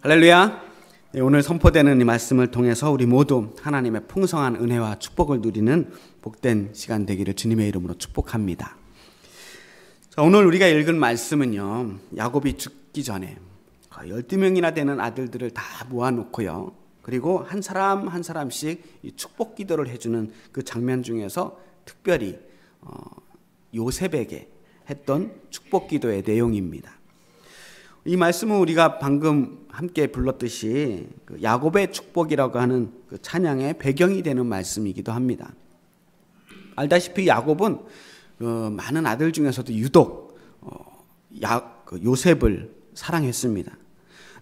할렐루야. 오늘 선포되는 이 말씀을 통해서 우리 모두 하나님의 풍성한 은혜와 축복을 누리는 복된 시간 되기를 주님의 이름으로 축복합니다. 자, 오늘 우리가 읽은 말씀은요, 야곱이 죽기 전에 12명이나 되는 아들들을 다 모아놓고요, 그리고 한 사람 한 사람씩 이 축복 기도를 해주는 그 장면 중에서 특별히 요셉에게 했던 축복 기도의 내용입니다. 이 말씀은 우리가 방금 함께 불렀듯이 야곱의 축복이라고 하는 그 찬양의 배경이 되는 말씀이기도 합니다. 알다시피 야곱은 많은 아들 중에서도 유독 요셉을 사랑했습니다.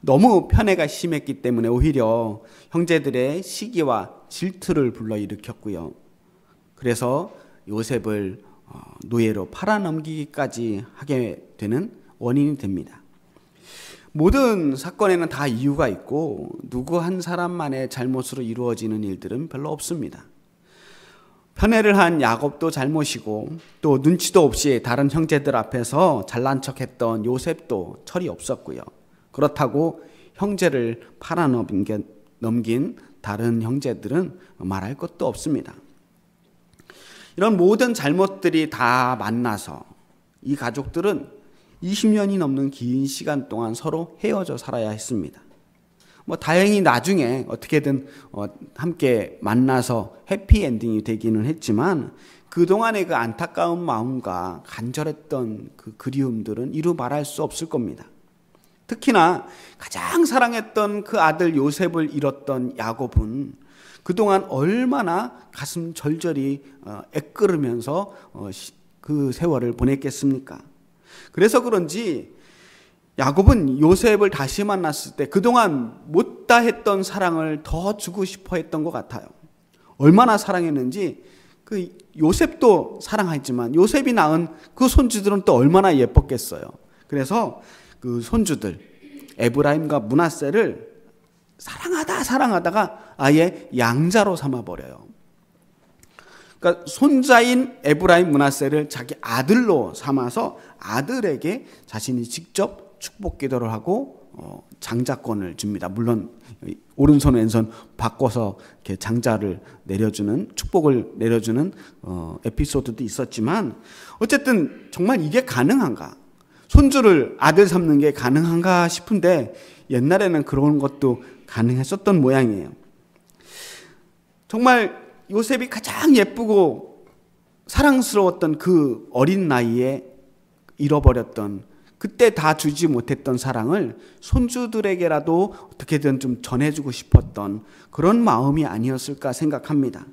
너무 편애가 심했기 때문에 오히려 형제들의 시기와 질투를 불러일으켰고요. 그래서 요셉을 노예로 팔아넘기기까지 하게 되는 원인이 됩니다. 모든 사건에는 다 이유가 있고 누구 한 사람만의 잘못으로 이루어지는 일들은 별로 없습니다. 편애를 한 야곱도 잘못이고 또 눈치도 없이 다른 형제들 앞에서 잘난 척했던 요셉도 철이 없었고요. 그렇다고 형제를 팔아넘긴 다른 형제들은 말할 것도 없습니다. 이런 모든 잘못들이 다 만나서 이 가족들은 20년이 넘는 긴 시간 동안 서로 헤어져 살아야 했습니다. 다행히 나중에 어떻게든 함께 만나서 해피엔딩이 되기는 했지만 그동안의 그 안타까운 마음과 간절했던 그 그리움들은 이루 말할 수 없을 겁니다. 특히나 가장 사랑했던 그 아들 요셉을 잃었던 야곱은 그동안 얼마나 가슴 절절히 애끓으면서 그 세월을 보냈겠습니까? 그래서 그런지 야곱은 요셉을 다시 만났을 때 그동안 못다 했던 사랑을 더 주고 싶어 했던 것 같아요. 얼마나 사랑했는지 그 요셉도 사랑했지만 요셉이 낳은 그 손주들은 또 얼마나 예뻤겠어요. 그래서 그 손주들 에브라임과 므낫세를 사랑하다가 아예 양자로 삼아버려요. 그러니까 손자인 에브라임 므낫세를 자기 아들로 삼아서 아들에게 자신이 직접 축복 기도를 하고 장자권을 줍니다. 물론 오른손 왼손 바꿔서 이렇게 장자를 내려주는 축복을 내려주는 에피소드도 있었지만 어쨌든 정말 이게 가능한가? 손주를 아들 삼는 게 가능한가 싶은데 옛날에는 그런 것도 가능했었던 모양이에요. 정말 요셉이 가장 예쁘고 사랑스러웠던 그 어린 나이에 잃어버렸던 그때 다 주지 못했던 사랑을 손주들에게라도 어떻게든 좀 전해주고 싶었던 그런 마음이 아니었을까 생각합니다.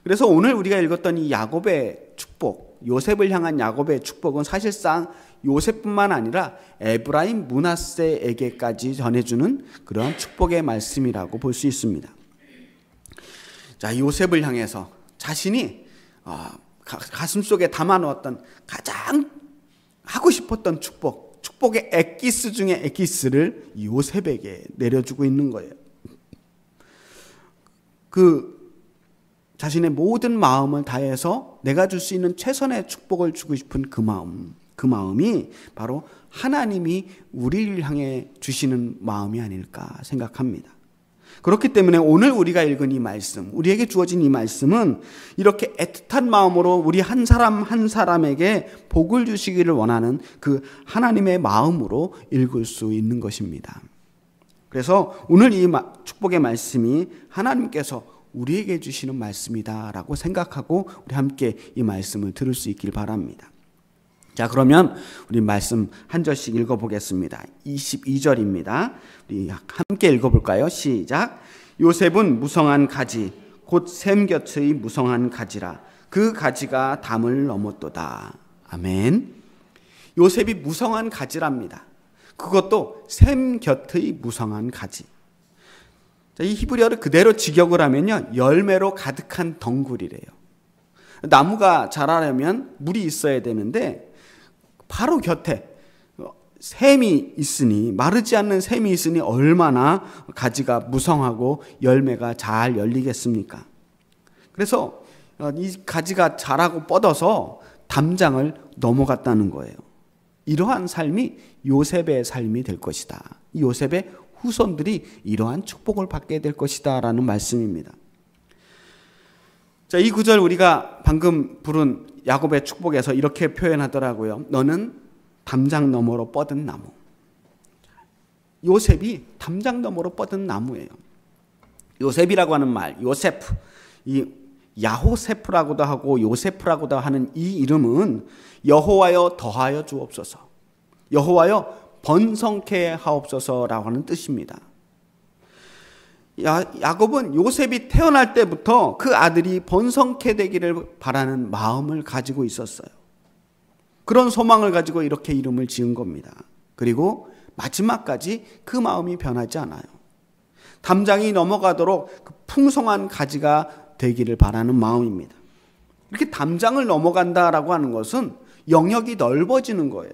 그래서 오늘 우리가 읽었던 이 야곱의 축복, 요셉을 향한 야곱의 축복은 사실상 요셉뿐만 아니라 에브라임 므낫세에게까지 전해주는 그러한 축복의 말씀이라고 볼 수 있습니다. 자, 요셉을 향해서 자신이 가슴속에 담아놓았던 가장 하고 싶었던 축복의 엑기스 중에 엑기스를 요셉에게 내려주고 있는 거예요. 그 자신의 모든 마음을 다해서 내가 줄 수 있는 최선의 축복을 주고 싶은 그 마음이 바로 하나님이 우리를 향해 주시는 마음이 아닐까 생각합니다. 그렇기 때문에 오늘 우리가 읽은 이 말씀, 우리에게 주어진 이 말씀은 이렇게 애틋한 마음으로 우리 한 사람 한 사람에게 복을 주시기를 원하는 그 하나님의 마음으로 읽을 수 있는 것입니다. 그래서 오늘 이 축복의 말씀이 하나님께서 우리에게 주시는 말씀이다라고 생각하고 우리 함께 이 말씀을 들을 수 있길 바랍니다. 자, 그러면 우리 말씀 한 절씩 읽어보겠습니다. 22절입니다. 우리 함께 읽어볼까요? 시작. 요셉은 무성한 가지, 곧 샘 곁의 무성한 가지라. 그 가지가 담을 넘었도다. 아멘. 요셉이 무성한 가지랍니다. 그것도 샘 곁의 무성한 가지. 자, 이 히브리어를 그대로 직역을 하면요, 열매로 가득한 덩굴이래요. 나무가 자라려면 물이 있어야 되는데 바로 곁에 샘이 있으니, 마르지 않는 샘이 있으니 얼마나 가지가 무성하고 열매가 잘 열리겠습니까? 그래서 이 가지가 자라고 뻗어서 담장을 넘어갔다는 거예요. 이러한 삶이 요셉의 삶이 될 것이다. 요셉의 후손들이 이러한 축복을 받게 될 것이다 라는 말씀입니다. 자, 이 구절 우리가 방금 부른 야곱의 축복에서 이렇게 표현하더라고요. 너는 담장 너머로 뻗은 나무. 요셉이 담장 너머로 뻗은 나무예요. 요셉이라고 하는 말, 요세프, 이 야호세프라고도 하고 요세프라고도 하는 이 이름은 여호와여 더하여 주옵소서, 여호와여 번성케 하옵소서라고 하는 뜻입니다. 야곱은 요셉이 태어날 때부터 그 아들이 번성케 되기를 바라는 마음을 가지고 있었어요. 그런 소망을 가지고 이렇게 이름을 지은 겁니다. 그리고 마지막까지 그 마음이 변하지 않아요. 담장이 넘어가도록 그 풍성한 가지가 되기를 바라는 마음입니다. 이렇게 담장을 넘어간다라고 하는 것은 영역이 넓어지는 거예요.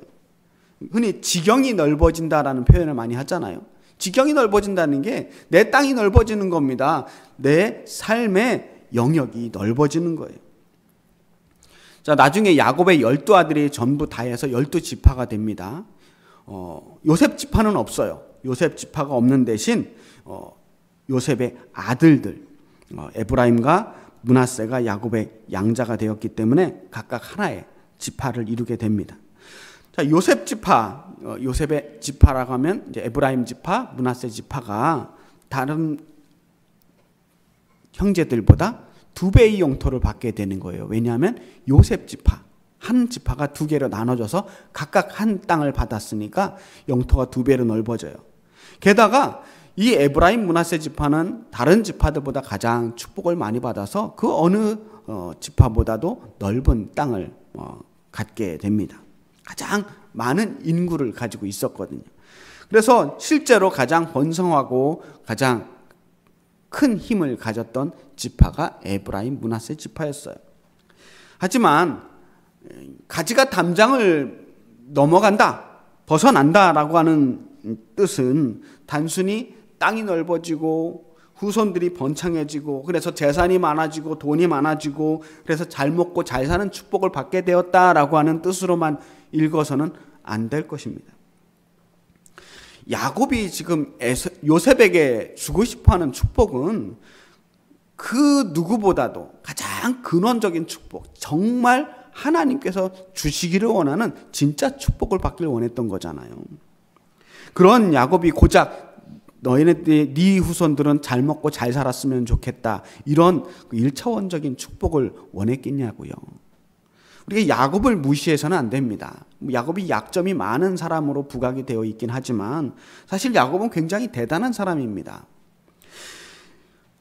흔히 지경이 넓어진다라는 표현을 많이 하잖아요. 지경이 넓어진다는 게 내 땅이 넓어지는 겁니다. 내 삶의 영역이 넓어지는 거예요. 자, 나중에 야곱의 12아들이 전부 다 해서 12지파가 됩니다. 요셉 지파는 없어요. 요셉 지파가 없는 대신 요셉의 아들들, 에브라임과 므낫세가 야곱의 양자가 되었기 때문에 각각 하나의 지파를 이루게 됩니다. 자, 요셉 지파, 요셉의 지파라고 하면 이제 에브라임 지파, 므낫세 지파가 다른 형제들보다 2배의 영토를 받게 되는 거예요. 왜냐하면 요셉 지파, 한 지파가 2개로 나눠져서 각각 한 땅을 받았으니까 영토가 2배로 넓어져요. 게다가 이 에브라임 므낫세 지파는 다른 지파들보다 가장 축복을 많이 받아서 그 어느 지파보다도 넓은 땅을 갖게 됩니다. 가장 많은 인구를 가지고 있었거든요. 그래서 실제로 가장 번성하고 가장 큰 힘을 가졌던 지파가 에브라임 므낫세 지파였어요. 하지만 가지가 담장을 넘어간다, 벗어난다라고 하는 뜻은 단순히 땅이 넓어지고 후손들이 번창해지고 그래서 재산이 많아지고 돈이 많아지고 그래서 잘 먹고 잘 사는 축복을 받게 되었다라고 하는 뜻으로만 읽어서는 안 될 것입니다. 야곱이 지금 요셉에게 주고 싶어하는 축복은 그 누구보다도 가장 근원적인 축복, 정말 하나님께서 주시기를 원하는 진짜 축복을 받기를 원했던 거잖아요. 그런 야곱이 고작 네 후손들은 잘 먹고 잘 살았으면 좋겠다, 이런 1차원적인 축복을 원했겠냐고요. 우리가 야곱을 무시해서는 안 됩니다. 야곱이 약점이 많은 사람으로 부각이 되어 있긴 하지만 사실 야곱은 굉장히 대단한 사람입니다.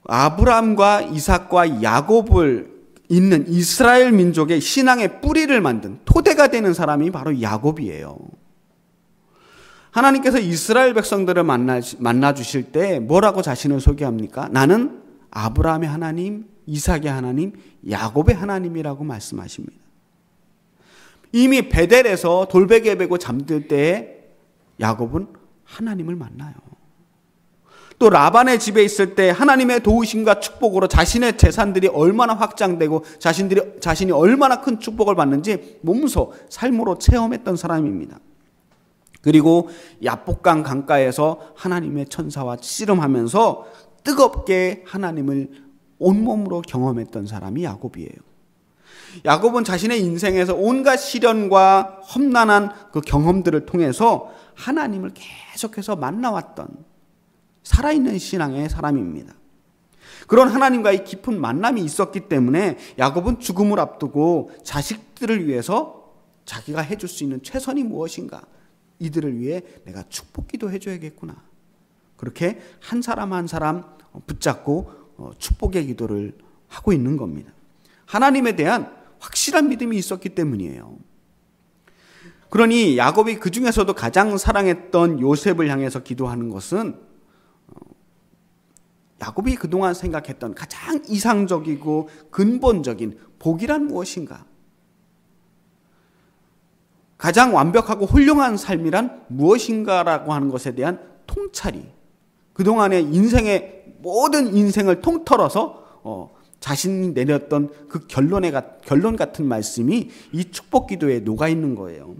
아브라함과 이삭과 야곱을 잇는 이스라엘 민족의 신앙의 뿌리를 만든 토대가 되는 사람이 바로 야곱이에요. 하나님께서 이스라엘 백성들을 만나 주실 때 뭐라고 자신을 소개합니까? 나는 아브라함의 하나님, 이삭의 하나님, 야곱의 하나님이라고 말씀하십니다. 이미 베델에서 돌베개 베고 잠들 때 야곱은 하나님을 만나요. 또 라반의 집에 있을 때 하나님의 도우심과 축복으로 자신의 재산들이 얼마나 확장되고 자신이 얼마나 큰 축복을 받는지 몸소 삶으로 체험했던 사람입니다. 그리고 야복강 강가에서 하나님의 천사와 씨름하면서 뜨겁게 하나님을 온몸으로 경험했던 사람이 야곱이에요. 야곱은 자신의 인생에서 온갖 시련과 험난한 그 경험들을 통해서 하나님을 계속해서 만나왔던 살아있는 신앙의 사람입니다. 그런 하나님과의 깊은 만남이 있었기 때문에 야곱은 죽음을 앞두고 자식들을 위해서 자기가 해줄 수 있는 최선이 무엇인가, 이들을 위해 내가 축복기도 해줘야겠구나, 그렇게 한 사람 한 사람 붙잡고 축복의 기도를 하고 있는 겁니다. 하나님에 대한 확실한 믿음이 있었기 때문이에요. 그러니 야곱이 그 중에서도 가장 사랑했던 요셉을 향해서 기도하는 것은 야곱이 그동안 생각했던 가장 이상적이고 근본적인 복이란 무엇인가, 가장 완벽하고 훌륭한 삶이란 무엇인가라고 하는 것에 대한 통찰이, 그동안의 인생의 모든 인생을 통틀어서 자신이 내렸던 그 결론 같은 말씀이 이 축복 기도에 녹아 있는 거예요.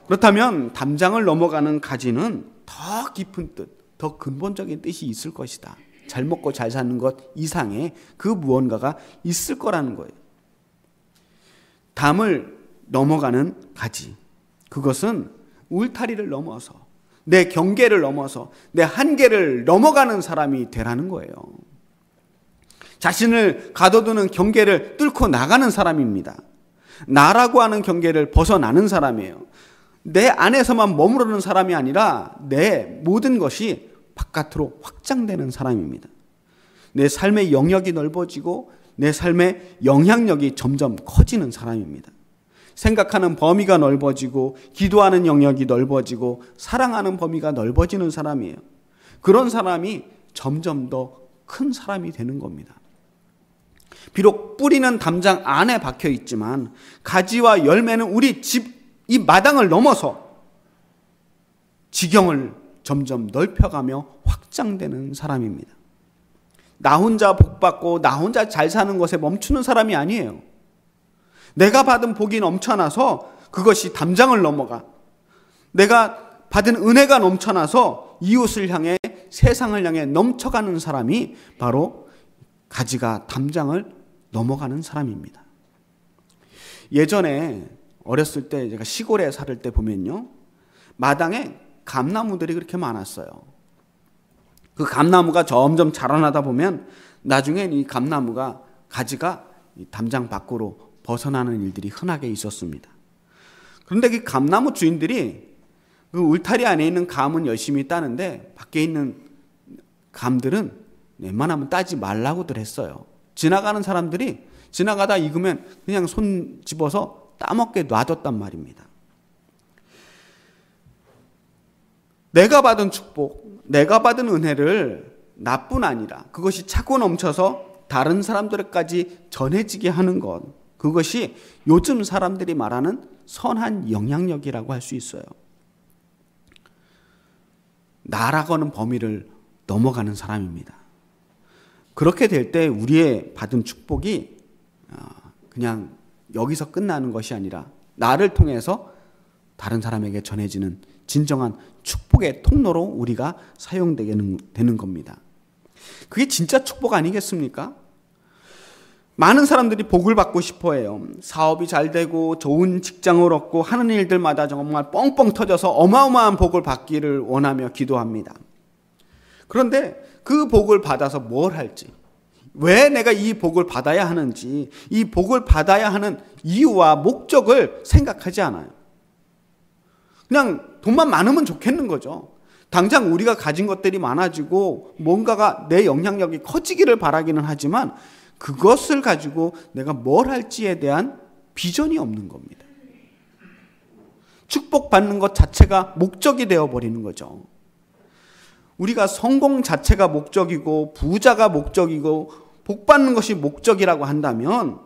그렇다면 담장을 넘어가는 가지는 더 깊은 뜻, 더 근본적인 뜻이 있을 것이다. 잘 먹고 잘 사는 것 이상의 그 무언가가 있을 거라는 거예요. 담을 넘어가는 가지. 그것은 울타리를 넘어서 내 경계를 넘어서 내 한계를 넘어가는 사람이 되라는 거예요. 자신을 가둬두는 경계를 뚫고 나가는 사람입니다. 나라고 하는 경계를 벗어나는 사람이에요. 내 안에서만 머무르는 사람이 아니라 내 모든 것이 바깥으로 확장되는 사람입니다. 내 삶의 영역이 넓어지고 내 삶의 영향력이 점점 커지는 사람입니다. 생각하는 범위가 넓어지고 기도하는 영역이 넓어지고 사랑하는 범위가 넓어지는 사람이에요. 그런 사람이 점점 더 큰 사람이 되는 겁니다. 비록 뿌리는 담장 안에 박혀 있지만 가지와 열매는 우리 집 이 마당을 넘어서 지경을 점점 넓혀가며 확장되는 사람입니다. 나 혼자 복받고 나 혼자 잘 사는 것에 멈추는 사람이 아니에요. 내가 받은 복이 넘쳐나서 그것이 담장을 넘어가. 내가 받은 은혜가 넘쳐나서 이웃을 향해 세상을 향해 넘쳐가는 사람이 바로 가지가 담장을 넘어가는 사람입니다. 예전에 어렸을 때 제가 시골에 살을 때 보면요. 마당에 감나무들이 그렇게 많았어요. 그 감나무가 점점 자라나다 보면 나중엔 이 감나무가 가지가 담장 밖으로 벗어나는 일들이 흔하게 있었습니다. 그런데 그 감나무 주인들이 그 울타리 안에 있는 감은 열심히 따는데 밖에 있는 감들은 웬만하면 따지 말라고들 했어요. 지나가는 사람들이 지나가다 익으면 그냥 손 집어서 따먹게 놔뒀단 말입니다. 내가 받은 축복, 내가 받은 은혜를 나뿐 아니라 그것이 차고 넘쳐서 다른 사람들까지 전해지게 하는 것, 그것이 요즘 사람들이 말하는 선한 영향력이라고 할 수 있어요. 나라고 하는 범위를 넘어가는 사람입니다. 그렇게 될 때 우리의 받은 축복이 그냥 여기서 끝나는 것이 아니라 나를 통해서 다른 사람에게 전해지는 진정한 축복의 통로로 우리가 사용되게 되는 겁니다. 그게 진짜 축복 아니겠습니까? 많은 사람들이 복을 받고 싶어 해요. 사업이 잘 되고 좋은 직장을 얻고 하는 일들마다 정말 뻥뻥 터져서 어마어마한 복을 받기를 원하며 기도합니다. 그런데 그 복을 받아서 뭘 할지, 왜 내가 이 복을 받아야 하는지, 이 복을 받아야 하는 이유와 목적을 생각하지 않아요. 그냥 돈만 많으면 좋겠는 거죠. 당장 우리가 가진 것들이 많아지고 뭔가가 내 영향력이 커지기를 바라기는 하지만 그것을 가지고 내가 뭘 할지에 대한 비전이 없는 겁니다. 축복받는 것 자체가 목적이 되어버리는 거죠. 우리가 성공 자체가 목적이고 부자가 목적이고 복받는 것이 목적이라고 한다면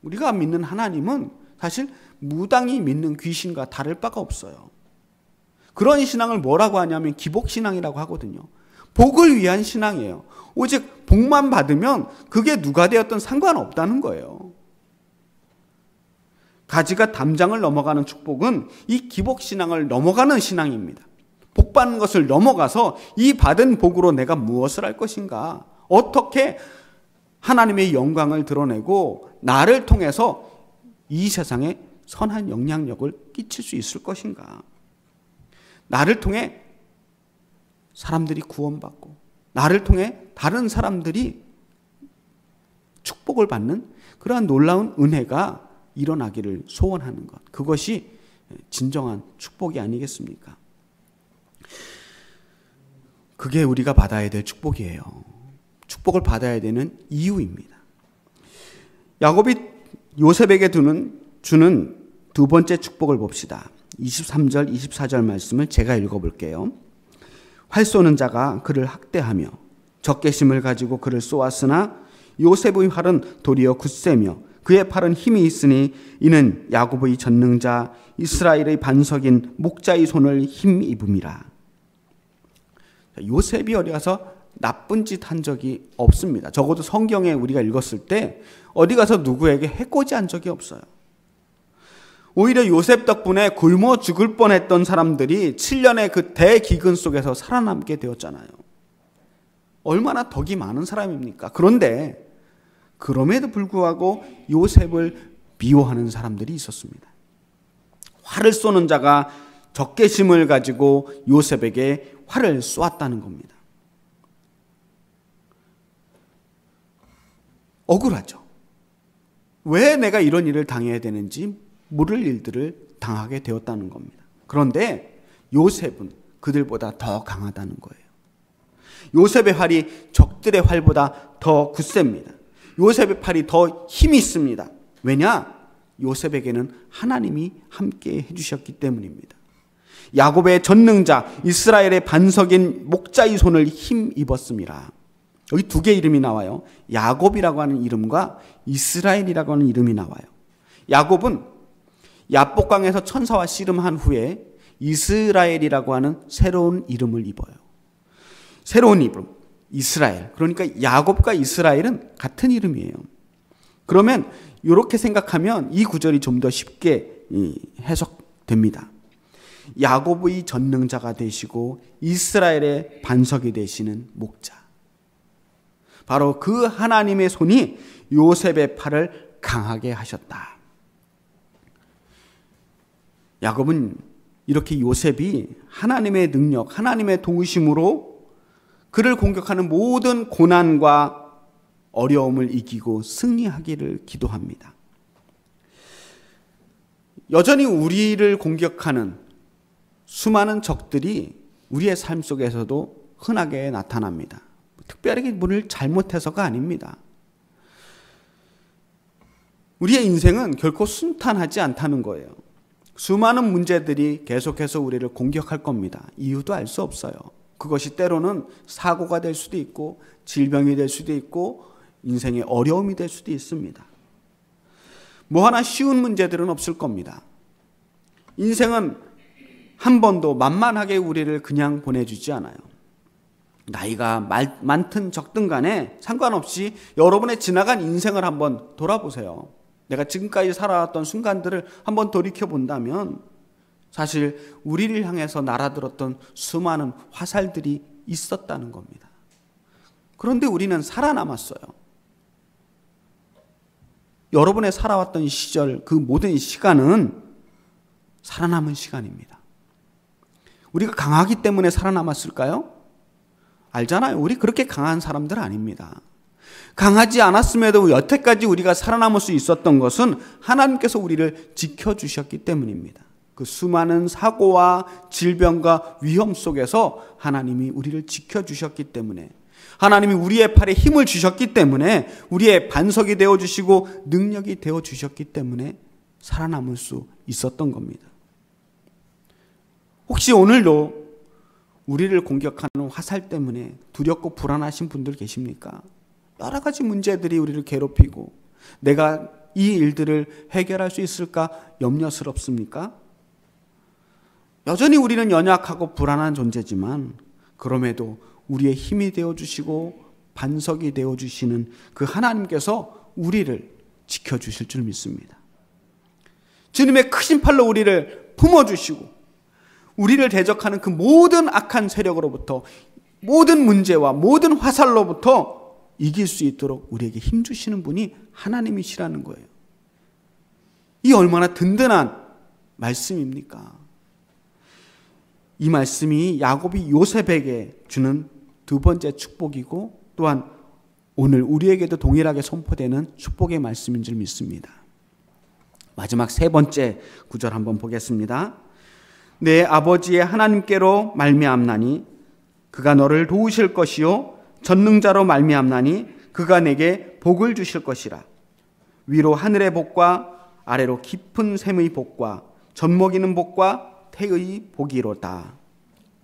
우리가 믿는 하나님은 사실 무당이 믿는 귀신과 다를 바가 없어요. 그런 신앙을 뭐라고 하냐면 기복신앙이라고 하거든요. 복을 위한 신앙이에요. 오직 복만 받으면 그게 누가 되었든 상관없다는 거예요. 가지가 담장을 넘어가는 축복은 이 기복신앙을 넘어가는 신앙입니다. 복 받는 것을 넘어가서 이 받은 복으로 내가 무엇을 할 것인가? 어떻게 하나님의 영광을 드러내고 나를 통해서 이 세상에 선한 영향력을 끼칠 수 있을 것인가? 나를 통해 사람들이 구원받고 나를 통해 다른 사람들이 축복을 받는 그러한 놀라운 은혜가 일어나기를 소원하는 것, 그것이 진정한 축복이 아니겠습니까? 그게 우리가 받아야 될 축복이에요. 축복을 받아야 되는 이유입니다. 야곱이 요셉에게 주는 두 번째 축복을 봅시다. 23절, 24절 말씀을 제가 읽어볼게요. 활 쏘는 자가 그를 학대하며 적개심을 가지고 그를 쏘았으나 요셉의 활은 도리어 굳세며 그의 팔은 힘이 있으니 이는 야곱의 전능자 이스라엘의 반석인 목자의 손을 힘입음이라. 요셉이 어디 가서 나쁜 짓 한 적이 없습니다. 적어도 성경에 우리가 읽었을 때 어디 가서 누구에게 해코지 한 적이 없어요. 오히려 요셉 덕분에 굶어 죽을 뻔했던 사람들이 7년의 그 대기근 속에서 살아남게 되었잖아요. 얼마나 덕이 많은 사람입니까? 그런데 그럼에도 불구하고 요셉을 미워하는 사람들이 있었습니다. 활을 쏘는 자가 적개심을 가지고 요셉에게 활을 쏘았다는 겁니다. 억울하죠. 왜 내가 이런 일을 당해야 되는지 모를 일들을 당하게 되었다는 겁니다. 그런데 요셉은 그들보다 더 강하다는 거예요. 요셉의 활이 적들의 활보다 더 굳셉니다. 요셉의 팔이 더 힘이 있습니다. 왜냐? 요셉에게는 하나님이 함께 해주셨기 때문입니다. 야곱의 전능자, 이스라엘의 반석인 목자의 손을 힘입었습니다. 여기 두 개의 이름이 나와요. 야곱이라고 하는 이름과 이스라엘이라고 하는 이름이 나와요. 야곱은 야복강에서 천사와 씨름한 후에 이스라엘이라고 하는 새로운 이름을 입어요. 새로운 이름, 이스라엘. 그러니까 야곱과 이스라엘은 같은 이름이에요. 그러면 이렇게 생각하면 이 구절이 좀 더 쉽게 해석됩니다. 야곱의 전능자가 되시고 이스라엘의 반석이 되시는 목자. 바로 그 하나님의 손이 요셉의 팔을 강하게 하셨다. 야곱은 이렇게 요셉이 하나님의 능력, 하나님의 도우심으로 그를 공격하는 모든 고난과 어려움을 이기고 승리하기를 기도합니다. 여전히 우리를 공격하는 수많은 적들이 우리의 삶 속에서도 흔하게 나타납니다. 특별하게 문을 잘못해서가 아닙니다. 우리의 인생은 결코 순탄하지 않다는 거예요. 수많은 문제들이 계속해서 우리를 공격할 겁니다. 이유도 알 수 없어요. 그것이 때로는 사고가 될 수도 있고 질병이 될 수도 있고 인생의 어려움이 될 수도 있습니다. 뭐 하나 쉬운 문제들은 없을 겁니다. 인생은 한 번도 만만하게 우리를 그냥 보내주지 않아요. 나이가 많든 적든 간에 상관없이 여러분의 지나간 인생을 한번 돌아보세요. 내가 지금까지 살아왔던 순간들을 한번 돌이켜본다면 사실 우리를 향해서 날아들었던 수많은 화살들이 있었다는 겁니다. 그런데 우리는 살아남았어요. 여러분의 살아왔던 시절, 그 모든 시간은 살아남은 시간입니다. 우리가 강하기 때문에 살아남았을까요? 알잖아요. 우리 그렇게 강한 사람들 아닙니다. 강하지 않았음에도 여태까지 우리가 살아남을 수 있었던 것은 하나님께서 우리를 지켜주셨기 때문입니다. 그 수많은 사고와 질병과 위험 속에서 하나님이 우리를 지켜주셨기 때문에, 하나님이 우리의 팔에 힘을 주셨기 때문에, 우리의 반석이 되어주시고 능력이 되어주셨기 때문에 살아남을 수 있었던 겁니다. 혹시 오늘도 우리를 공격하는 화살 때문에 두렵고 불안하신 분들 계십니까? 여러 가지 문제들이 우리를 괴롭히고 내가 이 일들을 해결할 수 있을까 염려스럽습니까? 여전히 우리는 연약하고 불안한 존재지만 그럼에도 우리의 힘이 되어주시고 반석이 되어주시는 그 하나님께서 우리를 지켜주실 줄 믿습니다. 주님의 크신 팔로 우리를 품어주시고 우리를 대적하는 그 모든 악한 세력으로부터, 모든 문제와 모든 화살로부터 이길 수 있도록 우리에게 힘주시는 분이 하나님이시라는 거예요. 이 얼마나 든든한 말씀입니까? 이 말씀이 야곱이 요셉에게 주는 두 번째 축복이고 또한 오늘 우리에게도 동일하게 선포되는 축복의 말씀인 줄 믿습니다. 마지막 세 번째 구절 한번 보겠습니다. 내 아버지의 하나님께로 말미암나니 그가 너를 도우실 것이요 전능자로 말미암나니 그가 내게 복을 주실 것이라. 위로 하늘의 복과 아래로 깊은 샘의 복과 젖먹이는 복과 태의 복이로다.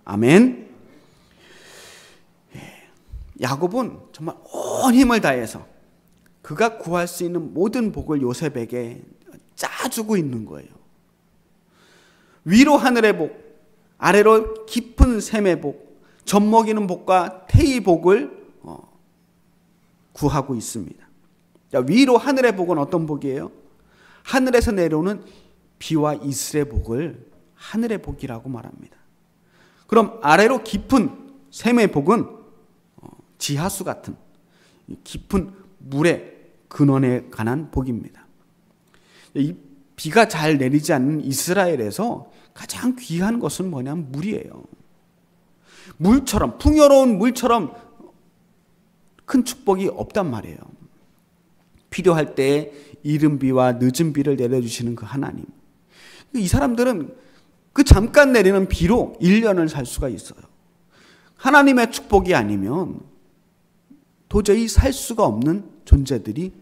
아멘. 야곱은 정말 온 힘을 다해서 그가 구할 수 있는 모든 복을 요셉에게 짜주고 있는 거예요. 위로 하늘의 복, 아래로 깊은 샘의 복, 젖먹이는 복과 태의 복을 구하고 있습니다. 위로 하늘의 복은 어떤 복이에요? 하늘에서 내려오는 비와 이슬의 복을 하늘의 복이라고 말합니다. 그럼 아래로 깊은 샘의 복은 지하수 같은 깊은 물의 근원에 관한 복입니다. 이 비가 잘 내리지 않는 이스라엘에서 가장 귀한 것은 뭐냐면 물이에요. 물처럼, 풍요로운 물처럼 큰 축복이 없단 말이에요. 필요할 때에 이른 비와 늦은 비를 내려주시는 그 하나님. 이 사람들은 그 잠깐 내리는 비로 1년을 살 수가 있어요. 하나님의 축복이 아니면 도저히 살 수가 없는 존재들이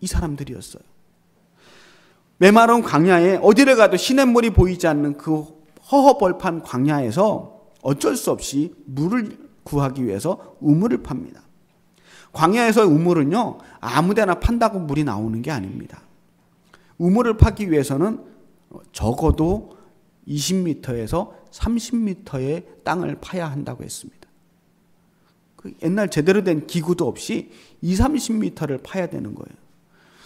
이 사람들이었어요. 메마른 광야에 어디를 가도 시냇물이 보이지 않는 그 허허벌판 광야에서 어쩔 수 없이 물을 구하기 위해서 우물을 팝니다. 광야에서 우물은요, 아무데나 판다고 물이 나오는 게 아닙니다. 우물을 파기 위해서는 적어도 20m에서 30m의 땅을 파야 한다고 했습니다. 옛날 제대로 된 기구도 없이 20-30m를 파야 되는 거예요.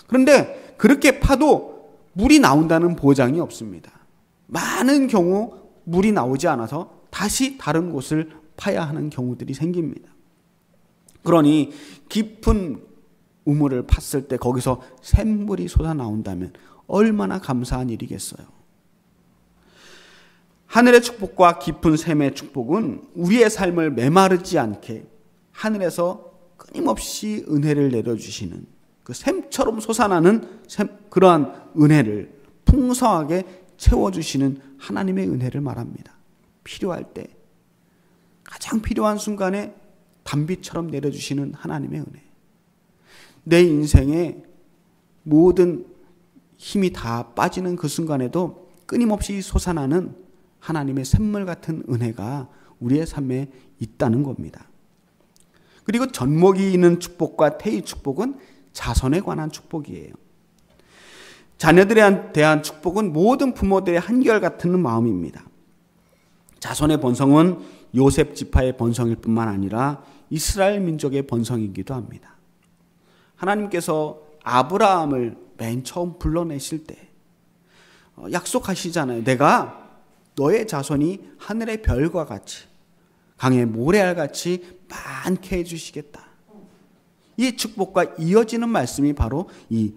그런데 그렇게 파도 물이 나온다는 보장이 없습니다. 많은 경우 물이 나오지 않아서 다시 다른 곳을 파야 하는 경우들이 생깁니다. 그러니 깊은 우물을 팠을 때 거기서 샘물이 솟아나온다면 얼마나 감사한 일이겠어요. 하늘의 축복과 깊은 샘의 축복은 우리의 삶을 메마르지 않게 하늘에서 끊임없이 은혜를 내려주시는 그 샘처럼 솟아나는 그러한 은혜를 풍성하게 채워주시는 하나님의 은혜를 말합니다. 필요할 때, 가장 필요한 순간에 단비처럼 내려주시는 하나님의 은혜. 내 인생에 모든 힘이 다 빠지는 그 순간에도 끊임없이 솟아나는 하나님의 샘물 같은 은혜가 우리의 삶에 있다는 겁니다. 그리고 젖먹이 있는 축복과 태의 축복은 자손에 관한 축복이에요. 자녀들에 대한 축복은 모든 부모들의 한결같은 마음입니다. 자손의 번성은 요셉 지파의 번성일 뿐만 아니라 이스라엘 민족의 번성이기도 합니다. 하나님께서 아브라함을 맨 처음 불러내실 때 약속하시잖아요. 내가 너의 자손이 하늘의 별과 같이 강의 모래알같이 많게 해주시겠다. 이 축복과 이어지는 말씀이 바로 이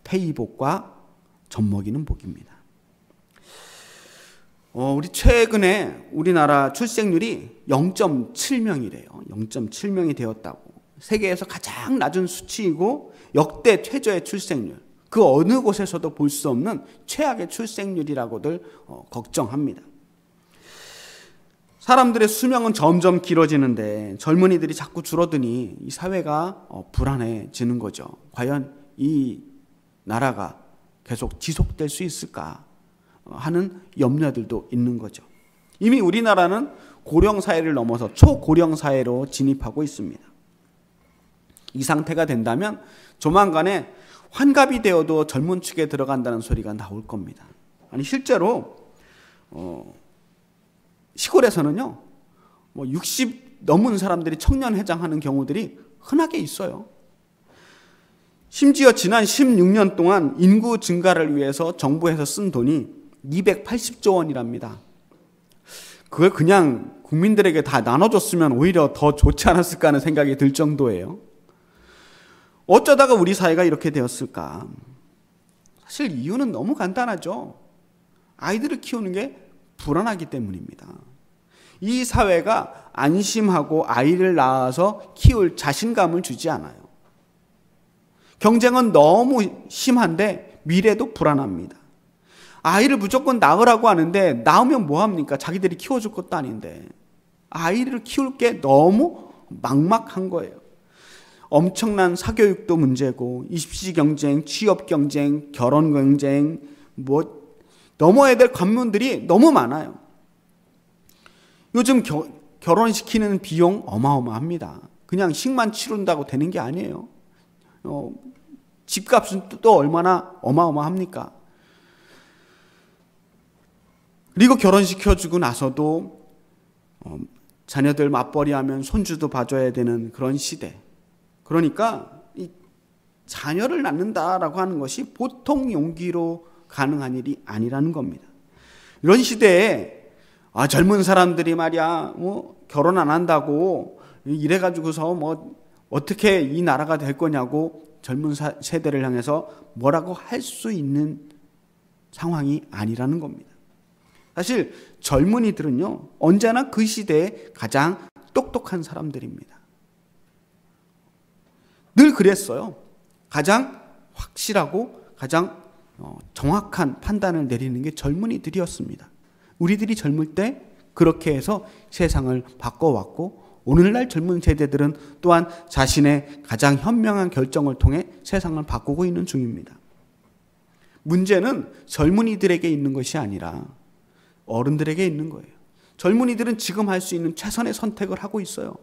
태의복과 젖먹이는 복입니다. 우리 최근에 우리나라 출생률이 0.7명이래요. 0.7명이 되었다고. 세계에서 가장 낮은 수치이고 역대 최저의 출생률. 그 어느 곳에서도 볼 수 없는 최악의 출생률이라고들 걱정합니다. 사람들의 수명은 점점 길어지는데 젊은이들이 자꾸 줄어드니 이 사회가 불안해지는 거죠. 과연 이 나라가 계속 지속될 수 있을까 하는 염려들도 있는 거죠. 이미 우리나라는 고령 사회를 넘어서 초고령 사회로 진입하고 있습니다. 이 상태가 된다면 조만간에 환갑이 되어도 젊은 축에 들어간다는 소리가 나올 겁니다. 아니 실제로 시골에서는요, 60 넘은 사람들이 청년회장하는 경우들이 흔하게 있어요. 심지어 지난 16년 동안 인구 증가를 위해서 정부에서 쓴 돈이 280조 원이랍니다. 그걸 그냥 국민들에게 다 나눠줬으면 오히려 더 좋지 않았을까 하는 생각이 들 정도예요. 어쩌다가 우리 사회가 이렇게 되었을까? 사실 이유는 너무 간단하죠. 아이들을 키우는 게 불안하기 때문입니다. 이 사회가 안심하고 아이를 낳아서 키울 자신감을 주지 않아요. 경쟁은 너무 심한데 미래도 불안합니다. 아이를 무조건 낳으라고 하는데 낳으면 뭐합니까? 자기들이 키워줄 것도 아닌데. 아이를 키울 게 너무 막막한 거예요. 엄청난 사교육도 문제고 입시 경쟁, 취업 경쟁, 결혼 경쟁, 넘어야 될 관문들이 너무 많아요. 요즘 결혼시키는 비용 어마어마합니다. 그냥 식만 치른다고 되는 게 아니에요. 집값은 또 얼마나 어마어마합니까? 그리고 결혼시켜주고 나서도 자녀들 맞벌이하면 손주도 봐줘야 되는 그런 시대. 그러니까 이 자녀를 낳는다라고 하는 것이 보통 용기로 가능한 일이 아니라는 겁니다. 이런 시대에 젊은 사람들이 말이야 결혼 안 한다고 이래가지고서 어떻게 이 나라가 될 거냐고 젊은 세대를 향해서 뭐라고 할 수 있는 상황이 아니라는 겁니다. 사실 젊은이들은요 언제나 그 시대에 가장 똑똑한 사람들입니다. 늘 그랬어요. 가장 확실하고 가장 정확한 판단을 내리는 게 젊은이들이었습니다. 우리들이 젊을 때 그렇게 해서 세상을 바꿔왔고 오늘날 젊은 세대들은 또한 자신의 가장 현명한 결정을 통해 세상을 바꾸고 있는 중입니다. 문제는 젊은이들에게 있는 것이 아니라 어른들에게 있는 거예요. 젊은이들은 지금 할 수 있는 최선의 선택을 하고 있어요.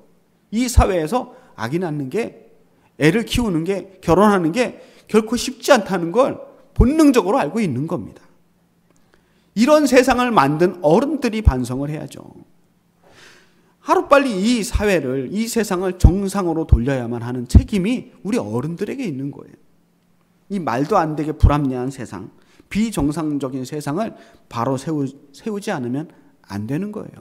이 사회에서 아기 낳는 게, 애를 키우는 게, 결혼하는 게 결코 쉽지 않다는 걸 본능적으로 알고 있는 겁니다. 이런 세상을 만든 어른들이 반성을 해야죠. 하루빨리 이 사회를, 이 세상을 정상으로 돌려야만 하는 책임이 우리 어른들에게 있는 거예요. 이 말도 안 되게 불합리한 세상, 비정상적인 세상을 바로 세우지 않으면 안 되는 거예요.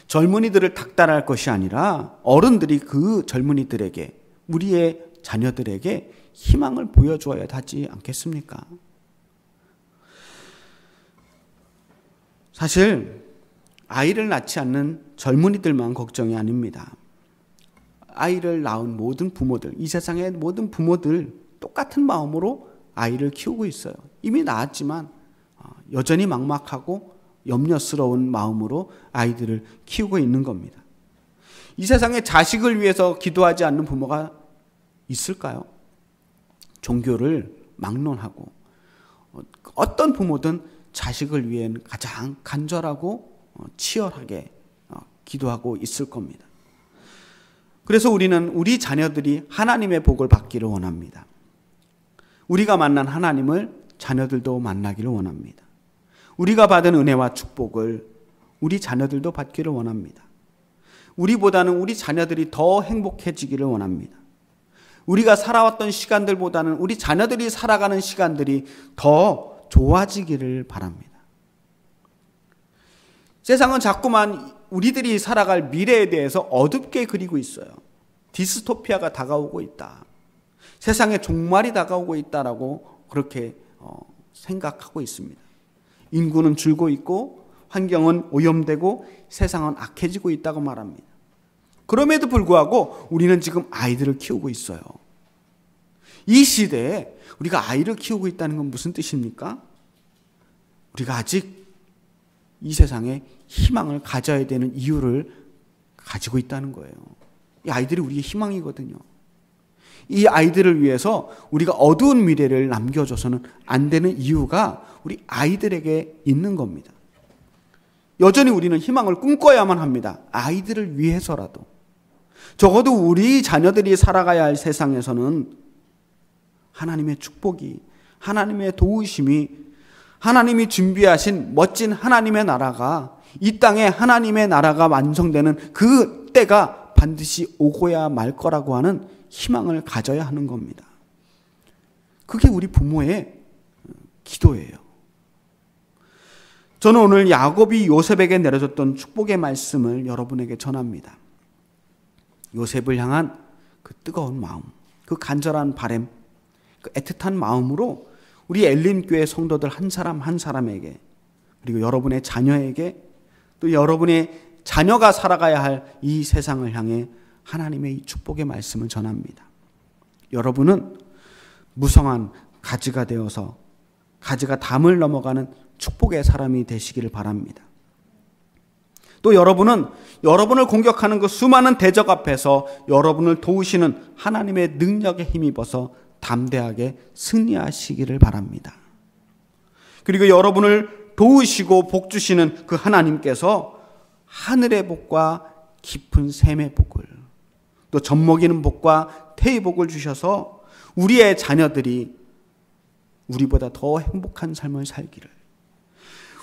젊은이들을 닥달할 것이 아니라 어른들이 그 젊은이들에게, 우리의 자녀들에게 희망을 보여줘야 하지 않겠습니까? 사실 아이를 낳지 않는 젊은이들만 걱정이 아닙니다. 아이를 낳은 모든 부모들, 이 세상의 모든 부모들 똑같은 마음으로 아이를 키우고 있어요. 이미 낳았지만 여전히 막막하고 염려스러운 마음으로 아이들을 키우고 있는 겁니다. 이 세상에 자식을 위해서 기도하지 않는 부모가 있을까요? 종교를 막론하고 어떤 부모든 자식을 위해는 가장 간절하고 치열하게 기도하고 있을 겁니다. 그래서 우리는 우리 자녀들이 하나님의 복을 받기를 원합니다. 우리가 만난 하나님을 자녀들도 만나기를 원합니다. 우리가 받은 은혜와 축복을 우리 자녀들도 받기를 원합니다. 우리보다는 우리 자녀들이 더 행복해지기를 원합니다. 우리가 살아왔던 시간들보다는 우리 자녀들이 살아가는 시간들이 더 좋아지기를 바랍니다. 세상은 자꾸만 우리들이 살아갈 미래에 대해서 어둡게 그리고 있어요. 디스토피아가 다가오고 있다. 세상의 종말이 다가오고 있다라고 그렇게 생각하고 있습니다. 인구는 줄고 있고 환경은 오염되고 세상은 악해지고 있다고 말합니다. 그럼에도 불구하고 우리는 지금 아이들을 키우고 있어요. 이 시대에 우리가 아이를 키우고 있다는 건 무슨 뜻입니까? 우리가 아직 이 세상에 희망을 가져야 되는 이유를 가지고 있다는 거예요. 이 아이들이 우리의 희망이거든요. 이 아이들을 위해서 우리가 어두운 미래를 남겨줘서는 안 되는 이유가 우리 아이들에게 있는 겁니다. 여전히 우리는 희망을 꿈꿔야만 합니다. 아이들을 위해서라도. 적어도 우리 자녀들이 살아가야 할 세상에서는 하나님의 축복이, 하나님의 도우심이, 하나님이 준비하신 멋진 하나님의 나라가, 이 땅에 하나님의 나라가 완성되는 그 때가 반드시 오고야 말 거라고 하는 희망을 가져야 하는 겁니다. 그게 우리 부모의 기도예요. 저는 오늘 야곱이 요셉에게 내려줬던 축복의 말씀을 여러분에게 전합니다. 요셉을 향한 그 뜨거운 마음, 그 간절한 바람, 그 애틋한 마음으로 우리 엘림교회 성도들 한 사람 한 사람에게, 그리고 여러분의 자녀에게, 또 여러분의 자녀가 살아가야 할 이 세상을 향해 하나님의 이 축복의 말씀을 전합니다. 여러분은 무성한 가지가 되어서 가지가 담을 넘어가는 축복의 사람이 되시기를 바랍니다. 또 여러분은 여러분을 공격하는 그 수많은 대적 앞에서 여러분을 도우시는 하나님의 능력에 힘입어서 담대하게 승리하시기를 바랍니다. 그리고 여러분을 도우시고 복 주시는 그 하나님께서 하늘의 복과 깊은 샘의 복을, 또 젖먹이는 복과 태의 복을 주셔서 우리의 자녀들이 우리보다 더 행복한 삶을 살기를,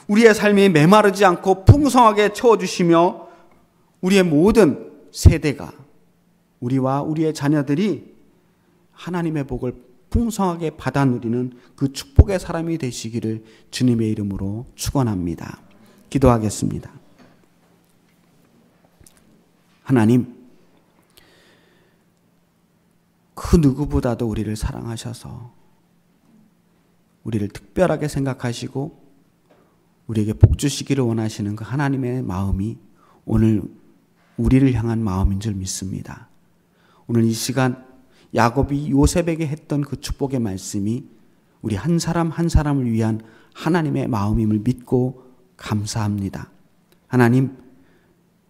우리의 삶이 메마르지 않고 풍성하게 채워주시며 우리의 모든 세대가, 우리와 우리의 자녀들이 하나님의 복을 풍성하게 받아 누리는 그 축복의 사람이 되시기를 주님의 이름으로 축원합니다. 기도하겠습니다. 하나님, 그 누구보다도 우리를 사랑하셔서 우리를 특별하게 생각하시고 우리에게 복 주시기를 원하시는 그 하나님의 마음이 오늘 우리를 향한 마음인 줄 믿습니다. 오늘 이 시간 야곱이 요셉에게 했던 그 축복의 말씀이 우리 한 사람 한 사람을 위한 하나님의 마음임을 믿고 감사합니다. 하나님,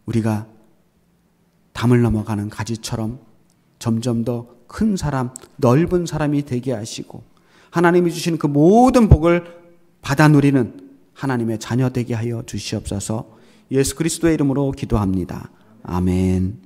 우리가 담을 넘어가는 가지처럼 점점 더 큰 사람, 넓은 사람이 되게 하시고 하나님이 주시는 그 모든 복을 받아 누리는 하나님의 자녀 되게 하여 주시옵소서. 예수 그리스도의 이름으로 기도합니다. 아멘.